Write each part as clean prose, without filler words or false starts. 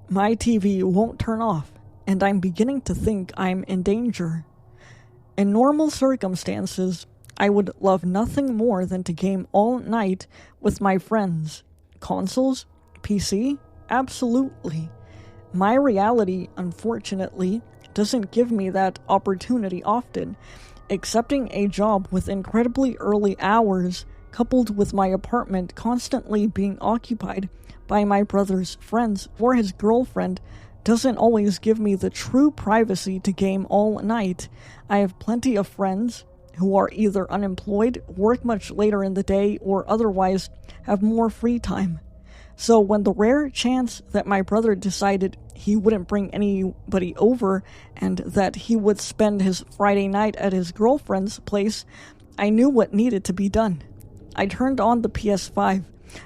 My TV won't turn off, and I'm beginning to think I'm in danger. In normal circumstances, I would love nothing more than to game all night with my friends. Consoles? PC? Absolutely. My reality, unfortunately, doesn't give me that opportunity often. Accepting a job with incredibly early hours, coupled with my apartment constantly being occupied by my brother's friends or his girlfriend, doesn't always give me the true privacy to game all night. I have plenty of friends who are either unemployed, work much later in the day, or otherwise have more free time. So when the rare chance that my brother decided he wouldn't bring anybody over and that he would spend his Friday night at his girlfriend's place, I knew what needed to be done. I turned on the PS5,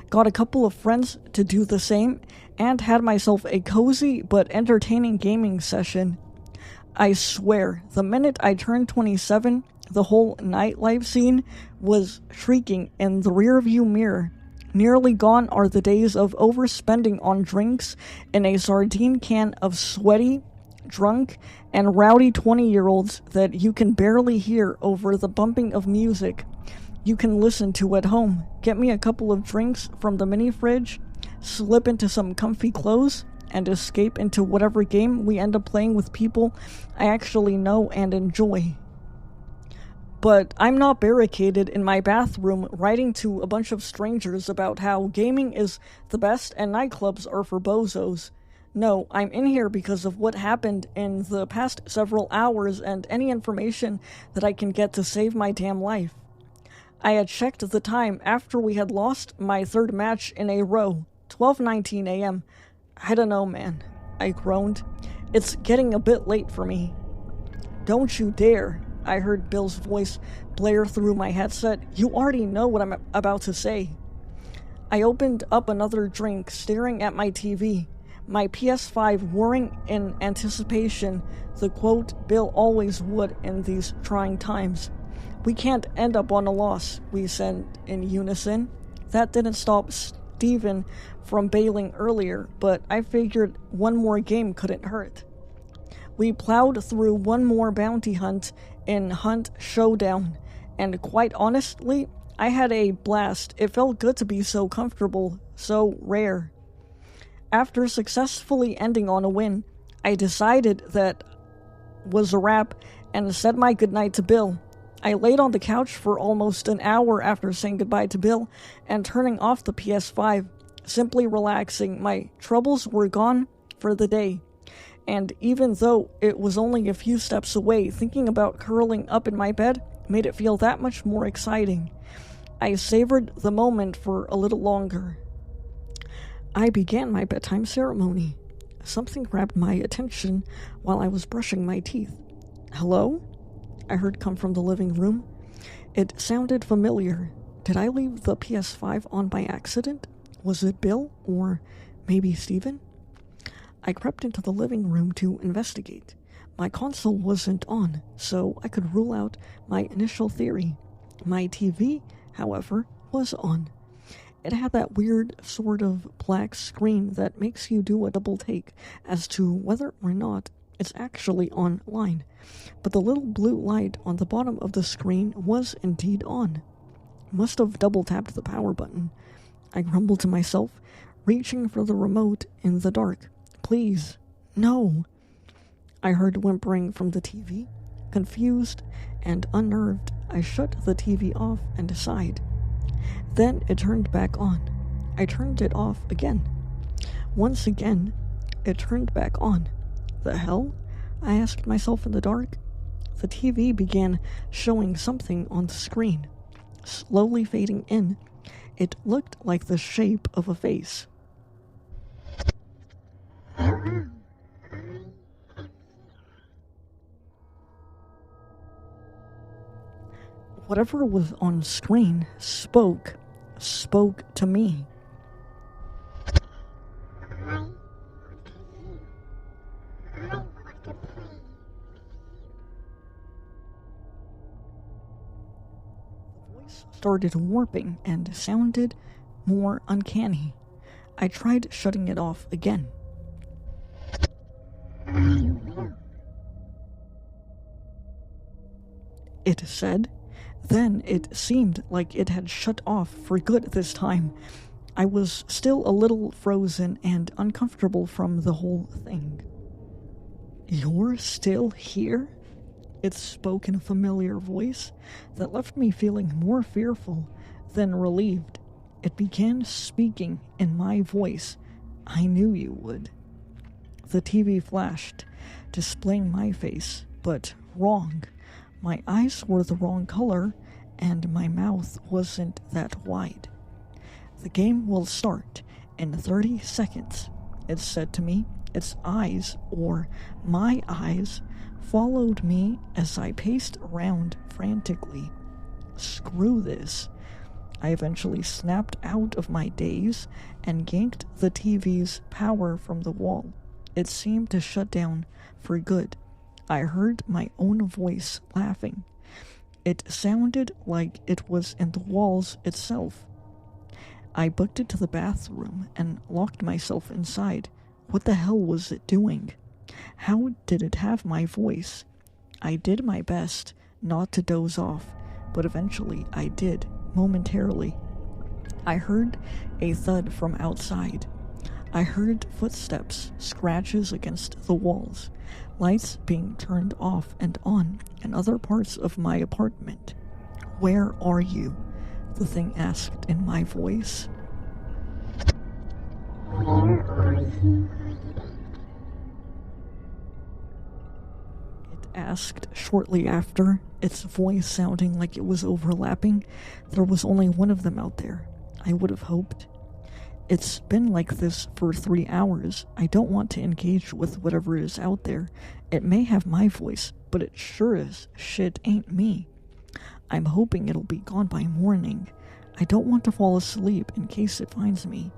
got a couple of friends to do the same, and had myself a cozy but entertaining gaming session. I swear, the minute I turned 27, the whole nightlife scene was shrieking in the rearview mirror. Nearly gone are the days of overspending on drinks in a sardine can of sweaty, drunk, and rowdy 20-year-olds that you can barely hear over the bumping of music you can listen to at home. Get me a couple of drinks from the mini fridge, slip into some comfy clothes, and escape into whatever game we end up playing with people I actually know and enjoy. But I'm not barricaded in my bathroom writing to a bunch of strangers about how gaming is the best and nightclubs are for bozos. No, I'm in here because of what happened in the past several hours and any information that I can get to save my damn life. I had checked the time after we had lost my third match in a row, 12:19 a.m. I don't know, man, I groaned. It's getting a bit late for me. Don't you dare, I heard Bill's voice blare through my headset. You already know what I'm about to say. I opened up another drink, staring at my TV, my PS5 whirring in anticipation, the quote Bill always would in these trying times. We can't end up on a loss, we said in unison. That didn't stop Steven from bailing earlier, but I figured one more game couldn't hurt. We plowed through one more bounty hunt in Hunt Showdown, and quite honestly, I had a blast. It felt good to be so comfortable, so rare. After successfully ending on a win, I decided that was a wrap and said my goodnight to Bill. I laid on the couch for almost an hour after saying goodbye to Bill and turning off the PS5, simply relaxing. My troubles were gone for the day. And even though it was only a few steps away, thinking about curling up in my bed made it feel that much more exciting. I savored the moment for a little longer. I began my bedtime ceremony. Something grabbed my attention while I was brushing my teeth. Hello? I heard come from the living room. It sounded familiar. Did I leave the PS5 on by accident? Was it Bill or maybe Steven? I crept into the living room to investigate. My console wasn't on, so I could rule out my initial theory. My TV, however, was on. It had that weird sort of black screen that makes you do a double take as to whether or not it's actually online. But the little blue light on the bottom of the screen was indeed on. Must have double tapped the power button. I grumbled to myself, reaching for the remote in the dark. Please, no. I heard whimpering from the TV. Confused and unnerved, I shut the TV off and sighed. Then it turned back on. I turned it off again. Once again, it turned back on. The hell? I asked myself in the dark. The TV began showing something on the screen. Slowly fading in, it looked like the shape of a face. Whatever was on screen spoke to me. The voice started warping and sounded more uncanny. I tried shutting it off again. It said. Then it seemed like it had shut off for good this time. I was still a little frozen and uncomfortable from the whole thing. "You're still here?" It spoke in a familiar voice that left me feeling more fearful than relieved. It began speaking in my voice. I knew you would. The TV flashed, displaying my face, but wrong. My eyes were the wrong color, and my mouth wasn't that wide. "The game will start in 30 seconds, it said to me. Its eyes, or my eyes, followed me as I paced around frantically. Screw this. I eventually snapped out of my daze and yanked the TV's power from the wall. It seemed to shut down for good. I heard my own voice laughing. It sounded like it was in the walls itself. I booked it to the bathroom and locked myself inside. What the hell was it doing? How did it have my voice? I did my best not to doze off, but eventually I did, momentarily. I heard a thud from outside. I heard footsteps, scratches against the walls, lights being turned off and on in other parts of my apartment. "Where are you?" the thing asked in my voice. "Where are you?" It asked shortly after, its voice sounding like it was overlapping. There was only one of them out there, I would have hoped. "It's been like this for 3 hours. I don't want to engage with whatever is out there. It may have my voice, but it sure as shit ain't me. I'm hoping it'll be gone by morning. I don't want to fall asleep in case it finds me.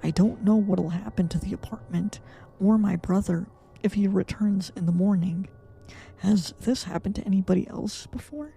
I don't know what'll happen to the apartment or my brother if he returns in the morning. Has this happened to anybody else before?"